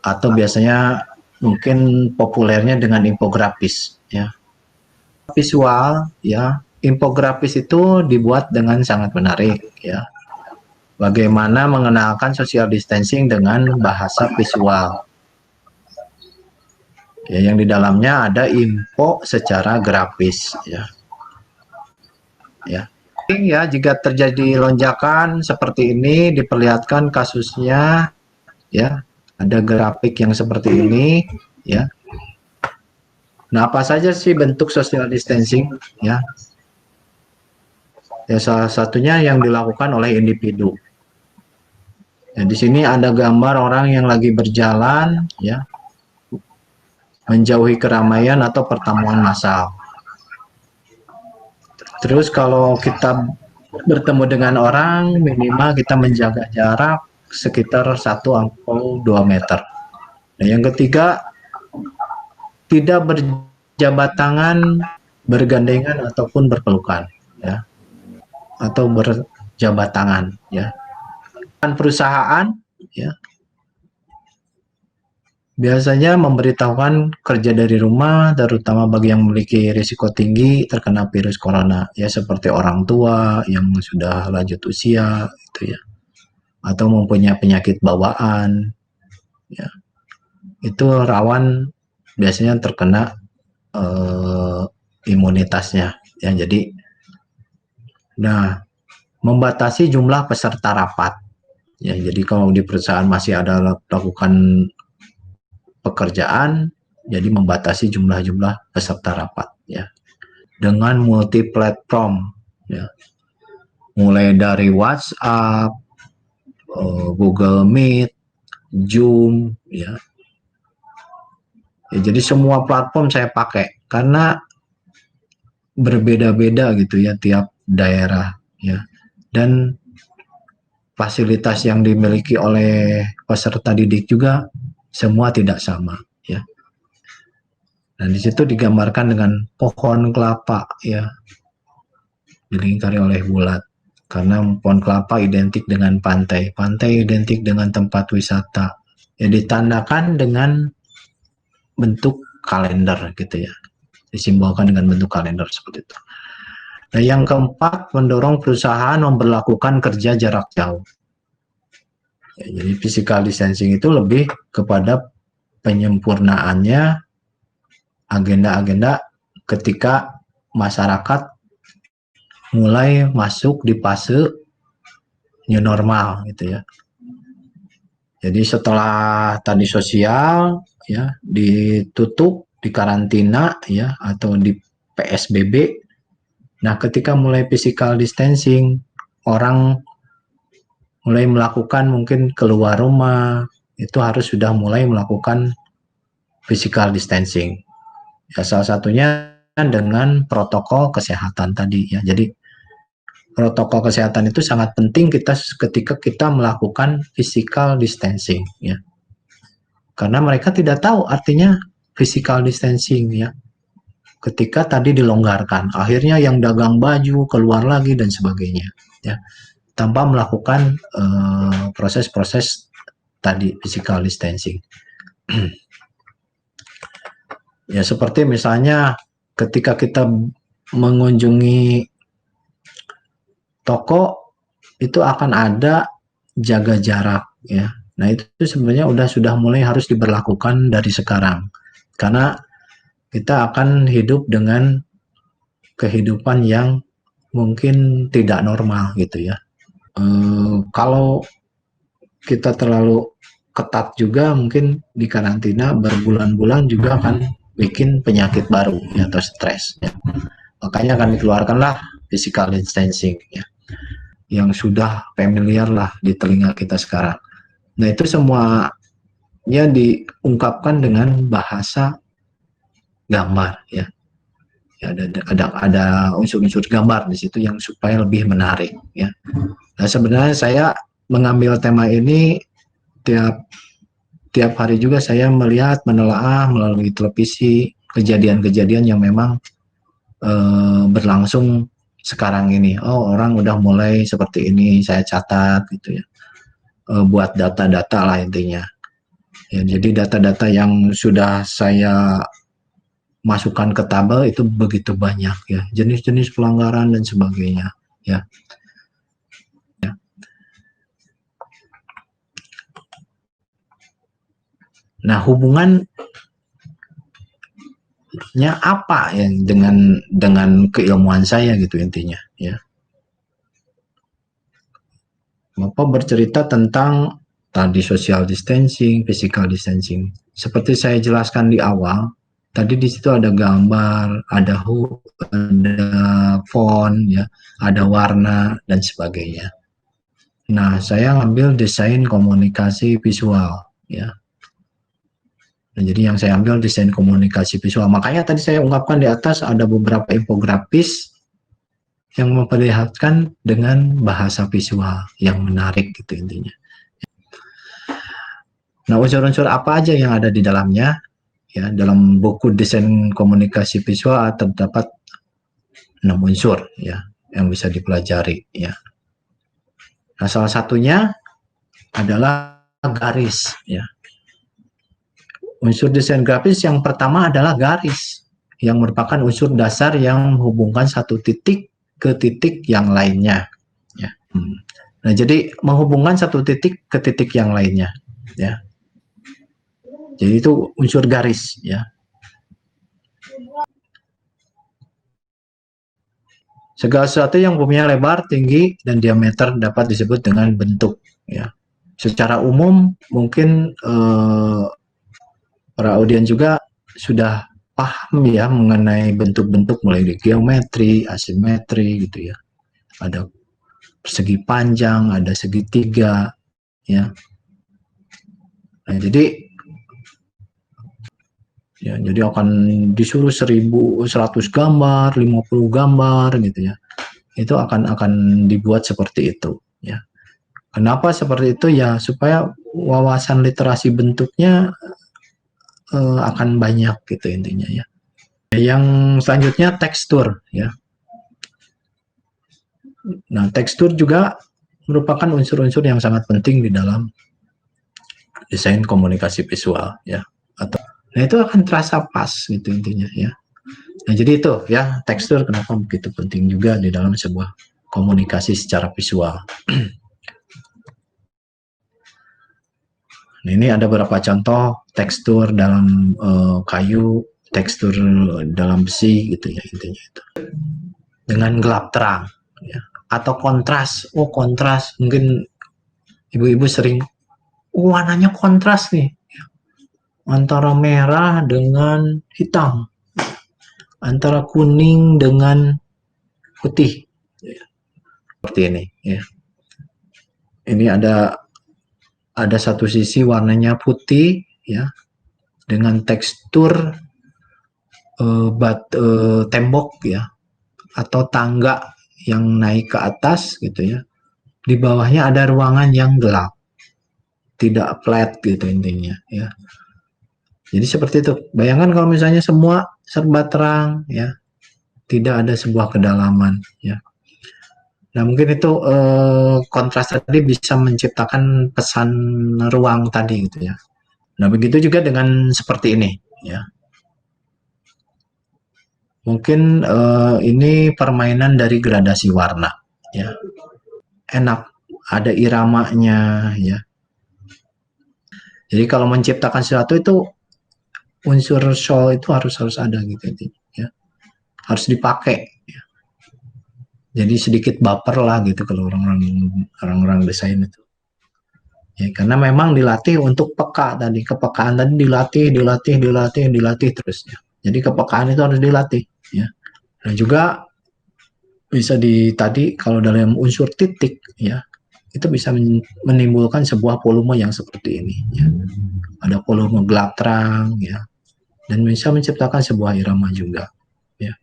atau biasanya mungkin populernya dengan infografis ya. Visual ya, infografis itu dibuat dengan sangat menarik ya. Bagaimana mengenalkan social distancing dengan bahasa visual. Ya, yang di dalamnya ada info secara grafis ya. Ya. Ya, jika terjadi lonjakan seperti ini diperlihatkan kasusnya ya. Ada grafik yang seperti ini ya. Nah, apa saja sih bentuk social distancing ya? Ya, salah satunya yang dilakukan oleh individu. Ya, di sini ada gambar orang yang lagi berjalan ya, menjauhi keramaian atau pertemuan massal. Terus kalau kita bertemu dengan orang, minimal kita menjaga jarak sekitar 1 atau 2 meter. Nah, yang ketiga, tidak berjabat tangan, bergandengan ataupun berpelukan ya, atau berjabat tangan ya. Perusahaan ya biasanya memberitahukan kerja dari rumah, terutama bagi yang memiliki risiko tinggi terkena virus corona ya, seperti orang tua yang sudah lanjut usia itu ya, atau mempunyai penyakit bawaan ya, itu rawan biasanya terkena imunitasnya ya. Jadi nah, membatasi jumlah peserta rapat ya. Jadi kalau di perusahaan masih ada lakukan pekerjaan, jadi membatasi jumlah-jumlah peserta rapat ya. Dengan multi platform ya. Mulai dari WhatsApp, Google Meet, Zoom ya. Ya, jadi semua platform saya pakai karena berbeda-beda gitu ya tiap daerah ya. Dan fasilitas yang dimiliki oleh peserta didik juga semua tidak sama ya. Dan di situ digambarkan dengan pohon kelapa ya, dilingkari oleh bulat. Karena pohon kelapa identik dengan pantai, pantai identik dengan tempat wisata. Ya, ditandakan dengan bentuk kalender gitu ya, disimbolkan dengan bentuk kalender seperti itu. Nah, yang keempat, mendorong perusahaan memberlakukan kerja jarak jauh. Ya, jadi physical distancing itu lebih kepada penyempurnaannya agenda-agenda ketika masyarakat mulai masuk di fase new normal gitu ya. Jadi setelah tadi sosial ya ditutup, di karantina ya, atau di PSBB. Nah, ketika mulai physical distancing, orang mulai melakukan mungkin keluar rumah, itu harus sudah mulai melakukan physical distancing. Ya, salah satunya dengan protokol kesehatan tadi ya. Jadi protokol kesehatan itu sangat penting kita ketika kita melakukan physical distancing ya. Karena mereka tidak tahu artinya physical distancing ya. Ketika tadi dilonggarkan, akhirnya yang dagang baju keluar lagi dan sebagainya ya. Tanpa melakukan proses-proses tadi physical distancing. Ya, seperti misalnya ketika kita mengunjungi toko, itu akan ada jaga jarak ya. Nah, itu sebenarnya sudah mulai harus diberlakukan dari sekarang. Karena kita akan hidup dengan kehidupan yang mungkin tidak normal gitu ya. Kalau kita terlalu ketat juga, mungkin di karantina berbulan-bulan juga akan bikin penyakit baru ya, atau stres ya. Makanya akan dikeluarkanlah physical distancing ya, yang sudah familiar lah di telinga kita sekarang. Nah, itu semuanya diungkapkan dengan bahasa gambar ya. Ya, ada unsur-unsur gambar di situ yang supaya lebih menarik ya. Nah, sebenarnya saya mengambil tema ini tiap hari juga saya melihat, menelaah melalui televisi kejadian-kejadian yang memang berlangsung sekarang ini. Oh, orang udah mulai seperti ini, saya catat gitu ya. buat data-data lah intinya. Ya, jadi data-data yang sudah saya masukkan ke tabel itu begitu banyak ya, jenis-jenis pelanggaran dan sebagainya ya. Nah, hubungannya apa ya dengan keilmuan saya gitu intinya ya. Bapak bercerita tentang tadi social distancing, physical distancing. Seperti saya jelaskan di awal, tadi di situ ada gambar, ada font, ya, ada warna dan sebagainya. Nah, saya ngambil desain komunikasi visual, ya. Nah, jadi yang saya ambil desain komunikasi visual. Makanya tadi saya ungkapkan di atas ada beberapa infografis yang memperlihatkan dengan bahasa visual yang menarik gitu intinya. Nah, unsur-unsur apa aja yang ada di dalamnya? Ya, dalam buku desain komunikasi visual terdapat 6 unsur ya yang bisa dipelajari ya. Nah, salah satunya adalah garis ya. Unsur desain grafis yang pertama adalah garis yang merupakan unsur dasar yang menghubungkan satu titik ke titik yang lainnya ya. Nah, jadi menghubungkan satu titik ke titik yang lainnya ya. Jadi itu unsur garis ya. Segala sesuatu yang punya lebar, tinggi, dan diameter dapat disebut dengan bentuk ya. Secara umum mungkin para audiens juga sudah paham ya mengenai bentuk-bentuk mulai dari geometri, asimetri gitu ya. Ada persegi panjang, ada segitiga ya. Nah, jadi akan disuruh 100 gambar, 50 gambar gitu ya. Itu akan dibuat seperti itu ya. Kenapa seperti itu ya? Supaya wawasan literasi bentuknya akan banyak gitu intinya ya. Yang selanjutnya tekstur ya. Nah, tekstur juga merupakan unsur-unsur yang sangat penting di dalam desain komunikasi visual ya. Nah, itu akan terasa pas gitu intinya ya. Nah, jadi itu ya, tekstur kenapa begitu penting juga di dalam sebuah komunikasi secara visual. Nah, ini ada beberapa contoh tekstur dalam kayu, tekstur dalam besi gitu ya intinya itu. Dengan gelap terang ya. Atau kontras. Oh, kontras. Mungkin ibu-ibu sering warnanya kontras nih. Antara merah dengan hitam. Antara kuning dengan putih. Seperti ini ya. Ini ada satu sisi warnanya putih ya dengan tekstur tembok ya atau tangga yang naik ke atas gitu ya. Di bawahnya ada ruangan yang gelap, tidak flat gitu intinya ya. Jadi seperti itu. Bayangkan kalau misalnya semua serba terang ya, tidak ada sebuah kedalaman ya. Nah, mungkin itu kontras tadi bisa menciptakan pesan ruang tadi gitu ya. Nah, begitu juga dengan seperti ini ya. Mungkin ini permainan dari gradasi warna ya. Enak, ada iramanya ya. Jadi kalau menciptakan sesuatu itu unsur show itu harus ada gitu ya. Harus dipakai ya. Jadi sedikit baper lah gitu kalau orang-orang desain itu. Ya, karena memang dilatih untuk peka tadi, kepekaan tadi dilatih terus ya. Jadi kepekaan itu harus dilatih ya. Dan juga bisa tadi kalau dalam unsur titik ya, itu bisa menimbulkan sebuah volume yang seperti ini ya. Ada volume gelap terang ya. Dan bisa menciptakan sebuah irama juga ya.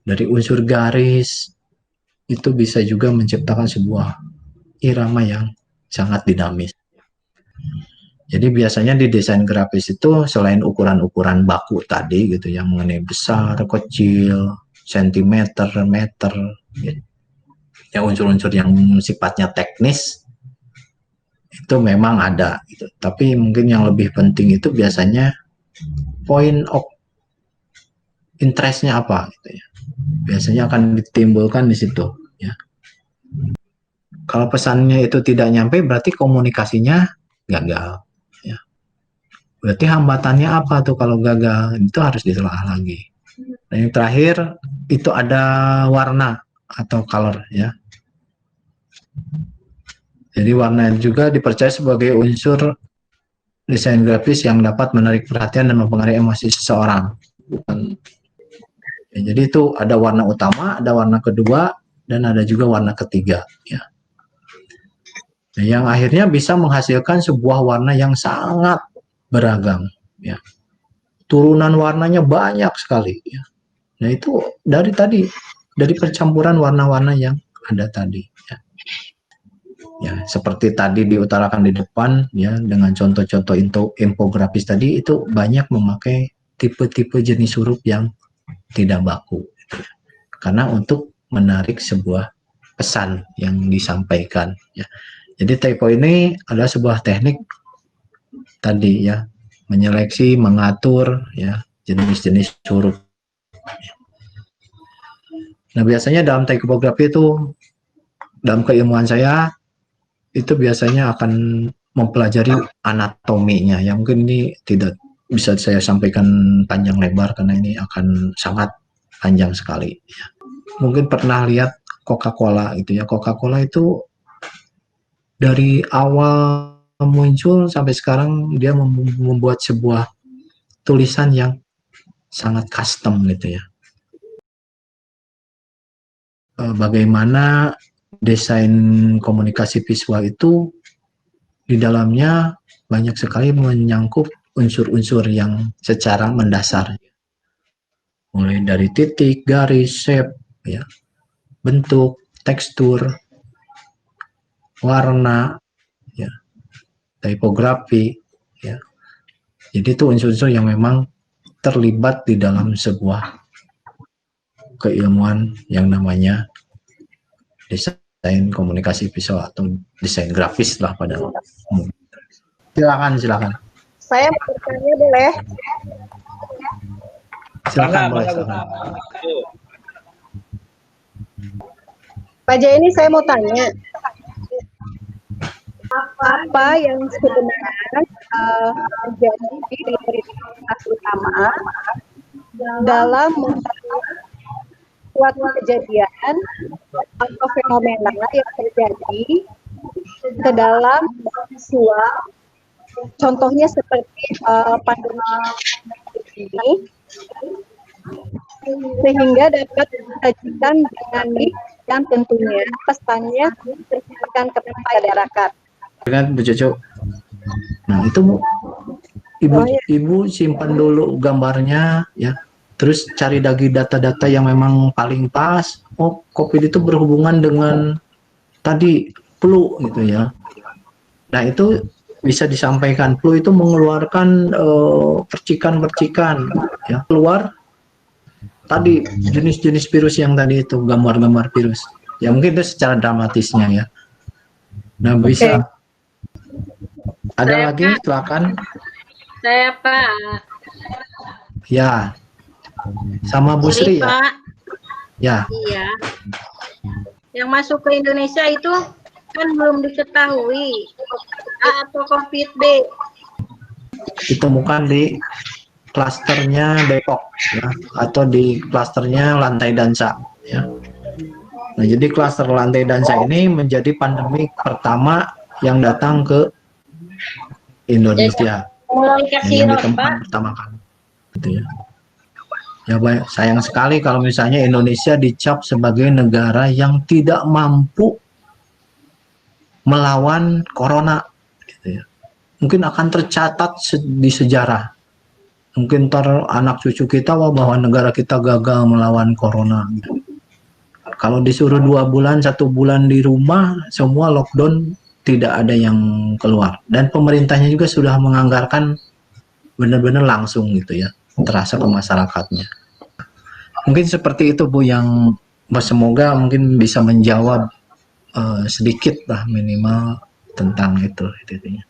Dari unsur garis itu bisa juga menciptakan sebuah irama yang sangat dinamis. Jadi biasanya di desain grafis itu selain ukuran-ukuran baku tadi gitu yang mengenai besar, kecil, sentimeter, meter, gitu. Ya unsur-unsur yang sifatnya teknis itu memang ada gitu. Tapi mungkin yang lebih penting itu biasanya point of interestnya apa gitu ya. Biasanya akan ditimbulkan di situ ya. Kalau pesannya itu tidak nyampe berarti komunikasinya gagal ya. Berarti hambatannya apa tuh kalau gagal? Itu harus ditelaah lagi. Dan yang terakhir itu ada warna atau color ya. Jadi warna juga dipercaya sebagai unsur desain grafis yang dapat menarik perhatian dan mempengaruhi emosi seseorang. Ya, jadi itu ada warna utama, ada warna kedua, dan ada juga warna ketiga. Ya. Nah, yang akhirnya bisa menghasilkan sebuah warna yang sangat beragam. Ya. Turunan warnanya banyak sekali. Ya. Nah itu dari percampuran warna-warna yang ada tadi. Ya. Ya, seperti tadi diutarakan di depan ya dengan contoh-contoh infografis tadi itu banyak memakai tipe-tipe jenis huruf yang tidak baku gitu ya. Karena untuk menarik sebuah pesan yang disampaikan ya. Jadi typo ini adalah sebuah teknik tadi ya, menyeleksi, mengatur ya jenis-jenis huruf. Nah, biasanya dalam typografi itu dalam keilmuan saya itu biasanya akan mempelajari anatominya yang mungkin ini tidak bisa saya sampaikan panjang lebar karena ini akan sangat panjang sekali. Mungkin pernah lihat Coca-Cola gitu ya. Coca-Cola itu dari awal muncul sampai sekarang dia membuat sebuah tulisan yang sangat custom gitu ya. Bagaimana desain komunikasi visual itu di dalamnya banyak sekali menyangkut unsur-unsur yang secara mendasar. Mulai dari titik, garis, shape, ya, bentuk, tekstur, warna, ya, tipografi, ya. Jadi itu unsur-unsur yang memang terlibat di dalam sebuah keilmuan yang namanya desain komunikasi visual atau desain grafis lah pada umum. Silakan. Saya mau bertanya boleh? Silakan. Pak Jaya, ini saya mau tanya, apa yang sebenarnya terjadi di prioritas utama dalam suatu kejadian atau fenomena yang terjadi ke dalam visual, contohnya seperti pandemi ini, sehingga dapat disajikan dengan dan tentunya pesannya disampaikan kepada masyarakat. Kan Bu Cucu. Nah itu ibu simpan dulu gambarnya ya. Terus cari lagi data-data yang memang paling pas. Oh, COVID itu berhubungan dengan tadi flu gitu ya. Nah itu bisa disampaikan. Flu itu mengeluarkan percikan-percikan ya, keluar tadi jenis-jenis virus yang tadi itu, gambar-gambar virus. Ya mungkin itu secara dramatisnya ya. Nah bisa. Ada saya lagi, Pak. Silakan. Saya Pak. Ya. Sama Bu Sri ya. Pak. Ya. Iya. Yang masuk ke Indonesia itu kan belum diketahui A atau COVID B. Ditemukan di klasternya Depok ya, atau di klasternya Lantai Dansa ya. Nah, jadi klaster Lantai Dansa ini menjadi pandemi pertama yang datang ke Indonesia. Yang ditemukan pertama kali. Gitu ya. Ya, sayang sekali kalau misalnya Indonesia dicap sebagai negara yang tidak mampu melawan corona. Gitu ya. Mungkin akan tercatat di sejarah. Mungkin anak cucu kita bahwa negara kita gagal melawan corona. Gitu. Kalau disuruh 2 bulan, 1 bulan di rumah, semua lockdown, tidak ada yang keluar. Dan pemerintahnya juga sudah menganggarkan benar-benar langsung gitu ya, terasa ke masyarakatnya. Mungkin seperti itu Bu, yang semoga mungkin bisa menjawab sedikit lah minimal tentang itu intinya.